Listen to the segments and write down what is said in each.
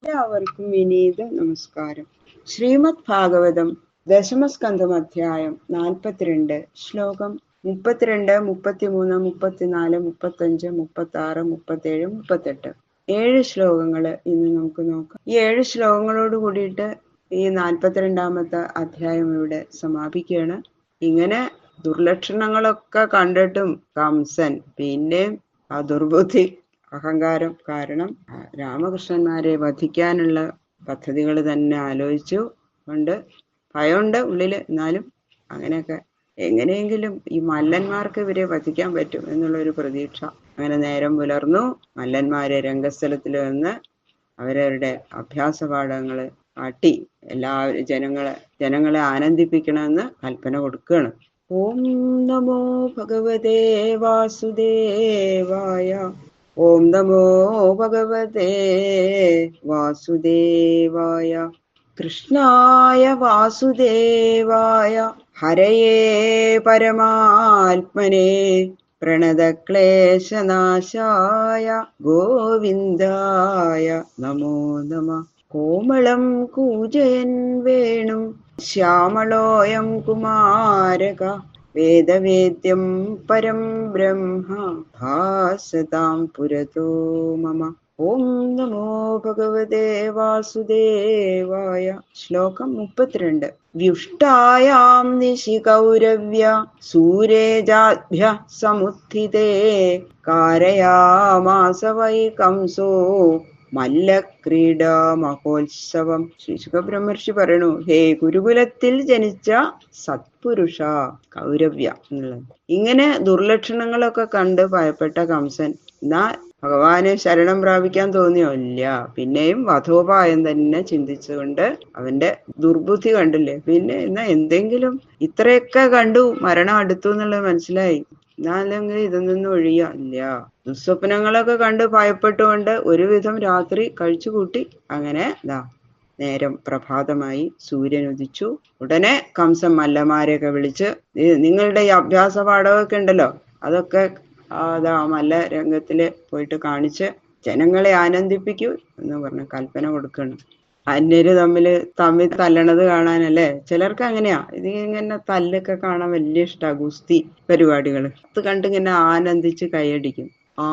എല്ലാവർക്കും വിനീത നമസ്കാരം. ശ്രീമദ് ഭാഗവതം ദശമസ്കന്ധം അധ്യായം 42 ശ്ലോകം 32, 33, 34, 35, 36, 37, 38 7 ശ്ലോകങ്ങള് ഇന്ന് നമുക്ക് നോക്കാം. ഈ 7 ശ്ലോകങ്ങളോട് കൂടിയിട്ട് ഈ 42ാമത്തെ അധ്യായം ഇവിടെ സമാപിക്കുകയാണ്. ഇങ്ങനെ ദുർലക്ഷണങ്ങളൊക്കെ കണ്ടിട്ടും കംസൻ പിന്നെയും ആ ദുർബുദ്ധി അഹങ്കാരം കാരണം രാമകൃഷ്ണന്മാരെ വധിക്കാനുള്ള പദ്ധതികൾ തന്നെ ആലോചിച്ചു കൊണ്ട് ഭയമുണ്ട് ഉള്ളില്. എന്നാലും അങ്ങനെയൊക്കെ എങ്ങനെയെങ്കിലും ഈ മല്ലന്മാർക്ക് ഇവരെ വധിക്കാൻ പറ്റും എന്നുള്ളൊരു പ്രതീക്ഷ. അങ്ങനെ നേരം പുലർന്നു. മല്ലന്മാരെ രംഗസ്ഥലത്തിൽ വന്ന് അവരവരുടെ അഭ്യാസ പാഠങ്ങള് കാട്ടി എല്ലാവരും ജനങ്ങളെ ആനന്ദിപ്പിക്കണമെന്ന് കൽപ്പന കൊടുക്കുകയാണ്. ഓം നമോ ഭഗവതേ വാസുദേവായ. ഓം നമോ ഭഗവതേ വാസുദേവായ. കൃഷ്ണായ വാസുദേവായ ഹരയേ പരമാത്മനേ പ്രണതക്ലേശനാശായ ഗോവിന്ദായ നമോ നമഃ. കോമളം കൂജയൻ വേണും ശ്യാമളോയം കുമാരക വേദവേദ്യം പരം ബ്രഹ്മ ഭാസതാം പുരതോ മമ. ഓം നമോ ഭഗവതേ വാസുദേവായ. ശ്ലോകം 32. വ്യുഷ്ടായാം നിശി കൗരവ്യ സൂരേജാഭ്യ സമുത്ഥിതേ കാരയാമാസ വൈ കംസോ മല്ലക്രീഡാ മഹോത്സവം. ശ്രീ സുഖബ്രഹ്മർഷി പറയണു, ഹേ ഗുരുകുലത്തിൽ ജനിച്ച സത്പുരുഷ കൗരവ്യ എന്നുള്ളത്. ഇങ്ങനെ ദുർലക്ഷണങ്ങളൊക്കെ കണ്ട് ഭയപ്പെട്ട കംസൻ എന്നാ ഭഗവാനെ ശരണം പ്രാപിക്കാൻ തോന്നിയോ? ഇല്ല. പിന്നെയും വധോപായം തന്നെ ചിന്തിച്ചുകൊണ്ട് അവന്റെ ദുർബുദ്ധി കണ്ടില്ലേ. പിന്നെ എന്നാ എന്തെങ്കിലും ഇത്രയൊക്കെ കണ്ടു മരണം അടുത്തു എന്നുള്ളത് മനസ്സിലായി, എന്നാലെങ്കിൽ ഇതൊന്നും ഒഴിയാ ഇല്ല. ദുസ്വപ്നങ്ങളൊക്കെ കണ്ട് ഭയപ്പെട്ടുകൊണ്ട് ഒരുവിധം രാത്രി കഴിച്ചുകൂട്ടി. അങ്ങനെ നേരം പ്രഭാതമായി, സൂര്യൻ ഉദിച്ചു. ഉടനെ കംസൻ മല്ലന്മാരെയൊക്കെ വിളിച്ച്, നിങ്ങളുടെ ഈ അഭ്യാസ പാഠമൊക്കെ ഉണ്ടല്ലോ അതൊക്കെ മല്ല രംഗത്തില് പോയിട്ട് കാണിച്ച് ജനങ്ങളെ ആനന്ദിപ്പിക്കൂ എന്ന് പറഞ്ഞ കൽപ്പന കൊടുക്കണം. അന്യര് തമ്മിൽ തല്ലണത് കാണാനല്ലേ ചിലർക്ക് അങ്ങനെയാ. ഇത് ഇങ്ങനെ തല്ലൊക്കെ കാണാൻ വലിയ ഇഷ്ടാ. ഗുസ്തി പരിപാടികള് അത് കണ്ടിങ്ങനെ ആനന്ദിച്ച് കൈയടിക്കും.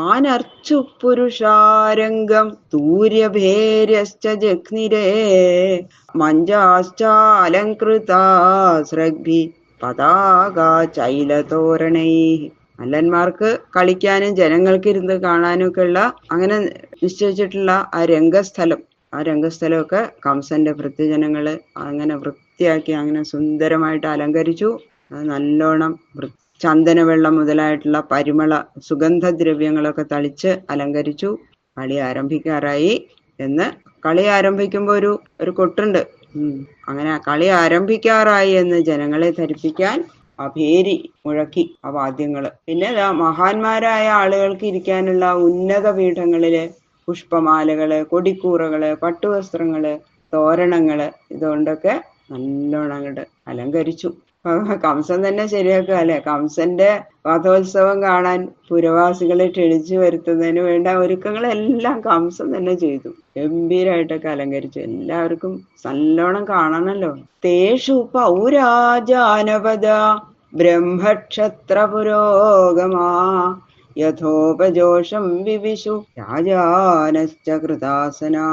ആനർച്ചു പുരുഷാരംഗം തൂര്യഭേര്യശ്ച ജഗ്നിരേ മഞ്ചാശ്ചാലങ്കൃതാ സ്രഗ്ഭി പതാകാ ചൈലതോരണൈ. മല്ലന്മാർക്ക് കളിക്കാനും ജനങ്ങൾക്ക് ഇരുന്ന് കാണാനും ഒക്കെ ഉള്ള അങ്ങനെ നിശ്ചയിച്ചിട്ടുള്ള ആ രംഗസ്ഥലമൊക്കെ കംസന്റെ ഭൃത്യജനങ്ങള് അങ്ങനെ വൃത്തിയാക്കി അങ്ങനെ സുന്ദരമായിട്ട് അലങ്കരിച്ചു. അത് നല്ലോണം ചന്ദനവെള്ളം മുതലായിട്ടുള്ള പരിമള സുഗന്ധദ്രവ്യങ്ങളൊക്കെ തളിച്ച് അലങ്കരിച്ചു. കളി ആരംഭിക്കാറായി കളി ആരംഭിക്കുമ്പോ ഒരു കൊട്ടുണ്ട്. അങ്ങനെ കളി ആരംഭിക്കാറായി എന്ന് ജനങ്ങളെ ധരിപ്പിക്കാൻ അഭേരി മുഴക്കി ആ വാദ്യങ്ങള്. പിന്നെ മഹാന്മാരായ ആളുകൾക്ക് ഇരിക്കാനുള്ള ഉന്നത പീഠങ്ങളില് പുഷ്പമാലകള്, കൊടിക്കൂറകള്, പട്ടുവസ്ത്രങ്ങള്, തോരണങ്ങള് ഇതുകൊണ്ടൊക്കെ നല്ലോണം അങ്ങോട്ട് അലങ്കരിച്ചു. കംസൻ തന്നെ ശരിയാക്കുക അല്ലെ. കംസന്റെ രഥോത്സവം കാണാൻ പുരവാസികളെ ക്ഷണിച്ചു വരുത്തുന്നതിന് വേണ്ട ഒരുക്കങ്ങളെല്ലാം കംസൻ തന്നെ ചെയ്തു. ഗംഭീരമായിട്ടൊക്കെ അലങ്കരിച്ചു. എല്ലാവർക്കും നല്ലോണം കാണണമല്ലോ. തേഷു പൗരാജാനപദ ബ്രഹ്മക്ഷത്ര പുരോഗമാ യഥോപജോഷം വിവിശു രാജാനശ്ച കൃതാസനാ.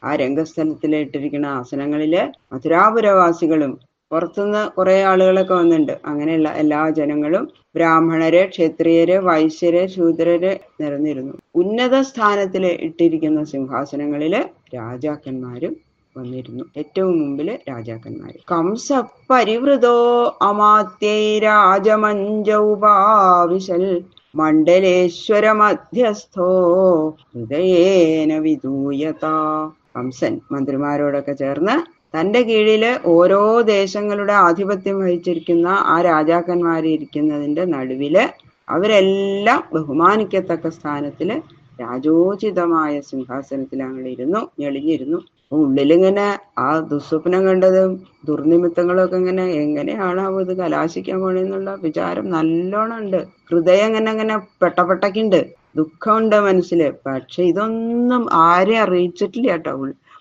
ആ രംഗസ്ഥലത്തിലിട്ടിരിക്കുന്ന ആസനങ്ങളില് മഥുരാപുരവാസികളും പുറത്തുനിന്ന് കുറെ ആളുകളൊക്കെ വന്നിട്ടുണ്ട്. അങ്ങനെയുള്ള എല്ലാ ജനങ്ങളും ബ്രാഹ്മണര്, ക്ഷത്രിയര്, വൈശ്യര്, ശൂദ്രര് നിറഞ്ഞിരുന്നു. ഉന്നത സ്ഥാനത്തില് ഇട്ടിരിക്കുന്ന സിംഹാസനങ്ങളില് രാജാക്കന്മാരും വന്നിരുന്നു. ഏറ്റവും മുമ്പില് രാജാക്കന്മാര്. കംസ പരിവൃതോ അമാത്യൈ രാജമഞ്ജൗപാവിശൽ മണ്ഡലേശ്വര മധ്യസ്ഥോ ഹൃദയേന വിദൂയത. കംസൻ മന്ത്രിമാരോടൊക്കെ ചേർന്ന് തന്റെ കീഴില് ഓരോ ദേശങ്ങളുടെ ആധിപത്യം വഹിച്ചിരിക്കുന്ന ആ രാജാക്കന്മാരിയ്ക്കുന്നതിന്റെ നടുവില് അവരെല്ലാം ബഹുമാനിക്കത്തക്ക സ്ഥാനത്തില് രാജോചിതമായ സിംഹാസനത്തിൽ അങ്ങനെ ഞെളിഞ്ഞിരുന്നു. ഉള്ളിലിങ്ങനെ ആ ദുസ്വപ്നം കണ്ടതും ദുർനിമിത്തങ്ങളും ഒക്കെ എങ്ങനെയാണ് ഇത് കലാശിക്കാൻ പോണെന്നുള്ള വിചാരം നല്ലോണം ഉണ്ട്. ഹൃദയം അങ്ങനെ പെട്ടപ്പെട്ടക്കുണ്ട്. ദുഃഖമുണ്ട് മനസ്സില്. പക്ഷെ ഇതൊന്നും ആരെയും അറിയിച്ചിട്ടില്ല കേട്ടോ.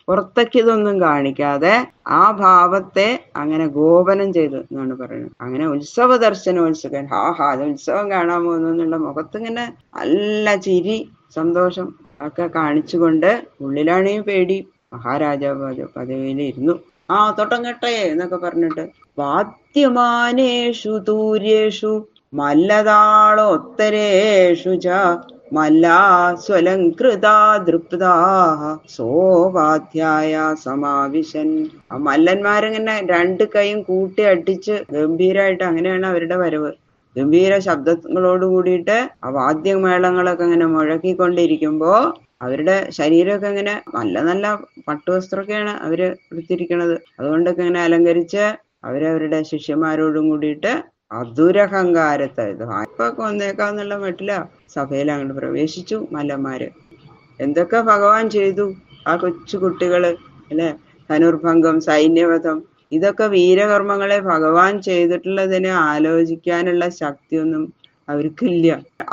പുറത്തേക്ക് ഇതൊന്നും കാണിക്കാതെ ആ ഭാവത്തെ അങ്ങനെ ഗോപനം ചെയ്തു എന്നാണ് പറയുന്നത്. അങ്ങനെ ഉത്സവ ദർശനോത്സുകൻ, അത് ഉത്സവം കാണാൻ പോകുന്നു എന്നുള്ള മുഖത്തിങ്ങനെ നല്ല ചിരി സന്തോഷം ഒക്കെ കാണിച്ചുകൊണ്ട്, ഉള്ളിലാണെങ്കിൽ പേടി, മഹാരാജാവ് പദവിയിലിരുന്നു. തൊട്ടം കെട്ടേ എന്നൊക്കെ പറഞ്ഞിട്ട്, വാദ്യമാനേഷു തൂര്യേഷു മല്ലതാളോത്തരേഷു ച മല്ലാസ്വലംകൃതാ ദൃപ്താഃ സോപാധ്യായ സമാവിശൻ. ആ മല്ലന്മാരിങ്ങനെ രണ്ട് കൈയും കൂട്ടി അടിച്ച് ഗംഭീരായിട്ട്, അങ്ങനെയാണ് അവരുടെ വരവ്. ഗംഭീര ശബ്ദങ്ങളോട് കൂടിയിട്ട് ആ വാദ്യമേളങ്ങളൊക്കെ ഇങ്ങനെ മുഴക്കിക്കൊണ്ടിരിക്കുമ്പോ അവരുടെ ശരീരമൊക്കെ ഇങ്ങനെ നല്ല നല്ല പട്ടുവസ്ത്രമൊക്കെയാണ് അവര് എടുത്തിരിക്കുന്നത്. അതുകൊണ്ടൊക്കെ ഇങ്ങനെ അലങ്കരിച്ച് അവരവരുടെ ശിഷ്യന്മാരോടും കൂടിയിട്ട് അതുരഹങ്കാരത്തെ ഇപ്പൊക്കെ വന്നേക്കാന്നുള്ള മട്ടില സഭയിൽ അങ്ങോട്ട് പ്രവേശിച്ചു മല്ലന്മാര്. എന്തൊക്കെ ഭഗവാൻ ചെയ്തു ആ കൊച്ചു കുട്ടികള് അല്ലെ, ധനുർഭംഗം, സൈന്യവധം, ഇതൊക്കെ വീരകർമ്മങ്ങളെ ഭഗവാൻ ചെയ്തിട്ടുള്ളതിനെ ആലോചിക്കാനുള്ള ശക്തിയൊന്നും അവർക്കില്ല.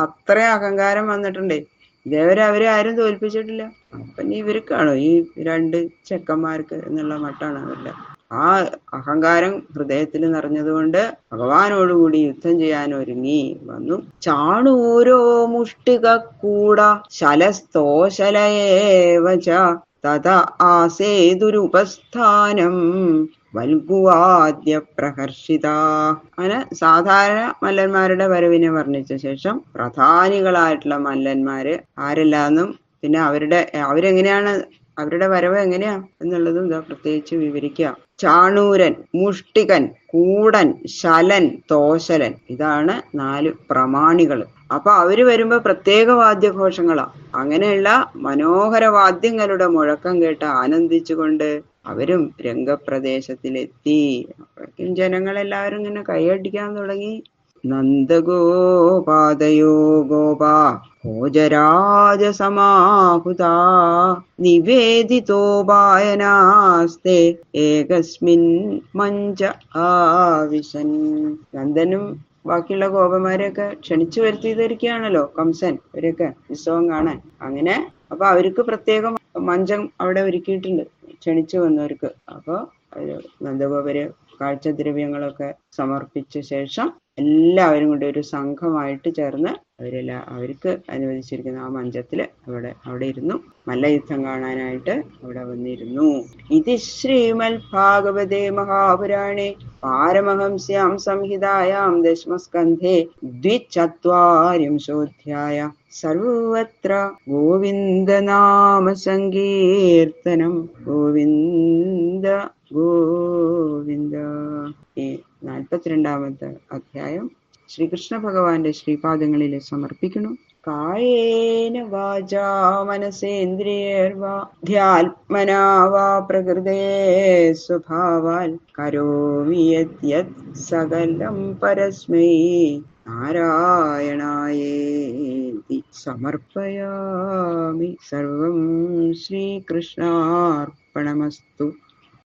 അത്ര അഹങ്കാരം വന്നിട്ടുണ്ടേ. ഇതേവരെ അവരെ ആരും തോൽപ്പിച്ചിട്ടില്ല. അപ്പൊ ഇവർക്കാണോ ഈ രണ്ട് ചെക്കന്മാർക്ക് എന്നുള്ള മട്ടാണ് അവരുടെ ആ അഹങ്കാരം ഹൃദയത്തിൽ നിറഞ്ഞതുകൊണ്ട് ഭഗവാനോടുകൂടി യുദ്ധം ചെയ്യാൻ ഒരുങ്ങി വന്നു. ചാണൂരോ മുഷ്ടിക കൂട ശലസ്തോശലയേവച തത ആസേതുരുപസ്ഥാനം വൽഗുവാദ്യ പ്രഹർഷിത. അങ്ങനെ സാധാരണ മല്ലന്മാരുടെ വരവിനെ വർണ്ണിച്ച ശേഷം പ്രധാനികളായിട്ടുള്ള മല്ലന്മാര് ആരെല്ലാന്നും, പിന്നെ അവരെങ്ങനെയാണ്, അവരുടെ വരവ് എങ്ങനെയാ എന്നുള്ളതും ഇതാ പ്രത്യേകിച്ച് വിവരിക്കുക. ചാണൂരൻ, മുഷ്ടികൻ, കൂടൻ, ശലൻ, തോശലൻ, ഇതാണ് 4 പ്രമാണികൾ. അപ്പൊ അവര് വരുമ്പോ പ്രത്യേക വാദ്യഘോഷങ്ങളാ. അങ്ങനെയുള്ള മനോഹര വാദ്യങ്ങളുടെ മുഴക്കം കേട്ട് ആനന്ദിച്ചുകൊണ്ട് അവരും രംഗപ്രദേശത്തിലെത്തി. അപ്പോഴേക്കും ജനങ്ങളെല്ലാവരും ഇങ്ങനെ കൈയടിക്കാൻ തുടങ്ങി. നന്ദഗോപാദയോ ഗോപാ ഭോജരാജസമാഹുതാ നിവേദിതോപായനാസ്തേ ഏകസ്മിൻ മഞ്ച ആവിശൻ. നന്ദനും ബാക്കിയുള്ള ഗോപന്മാരെയൊക്കെ ക്ഷണിച്ചു വരുത്തിയിരിക്കുകയാണല്ലോ കംസൻ, ഇവരൊക്കെ ഉത്സവം കാണാൻ. അങ്ങനെ അപ്പൊ അവർക്ക് പ്രത്യേകം മഞ്ചം അവിടെ ഒരുക്കിയിട്ടുണ്ട് ക്ഷണിച്ചു വന്നവർക്ക്. അപ്പൊ അവര് നന്ദഗോപര് കാഴ്ചദ്രവ്യങ്ങളൊക്കെ സമർപ്പിച്ച ശേഷം എല്ലാവരും കൂടി ഒരു സംഘമായിട്ട് ചേർന്ന് അവർക്ക് അനുവദിച്ചിരിക്കുന്ന ആ മഞ്ചത്തില് അവിടെ ഇരുന്നു മല്ലയുദ്ധം കാണാനായിട്ട് അവിടെ വന്നിരുന്നു. ഇത് ശ്രീമൽ ഭാഗവതേ മഹാപുരാണേ പാരമഹംസ്യാം സംഹിതായാം ദശമസ്കന്ധേ 24 സർവത്ര ഗോവിന്ദനാമ സങ്കീർത്തനം. ഗോവിന്ദ ഗോവിന്ദ. ഈ 42-ാമത്തെ അധ്യായം ശ്രീകൃഷ്ണ ഭഗവാന്റെ ശ്രീപാദങ്ങളിൽ സമർപ്പിക്കുന്നു. കായേന വാചാ മനസേന്ദ്രിയർവാ ധ്യാത്മനാ വാ പ്രകൃതേ സ്വഭാവാൽ കരോമി യത് സകലം പരസ്മൈ നാരായണായേതി സമർപ്പയാമി. സർവം ശ്രീകൃഷ്ണാർപ്പണമസ്തു.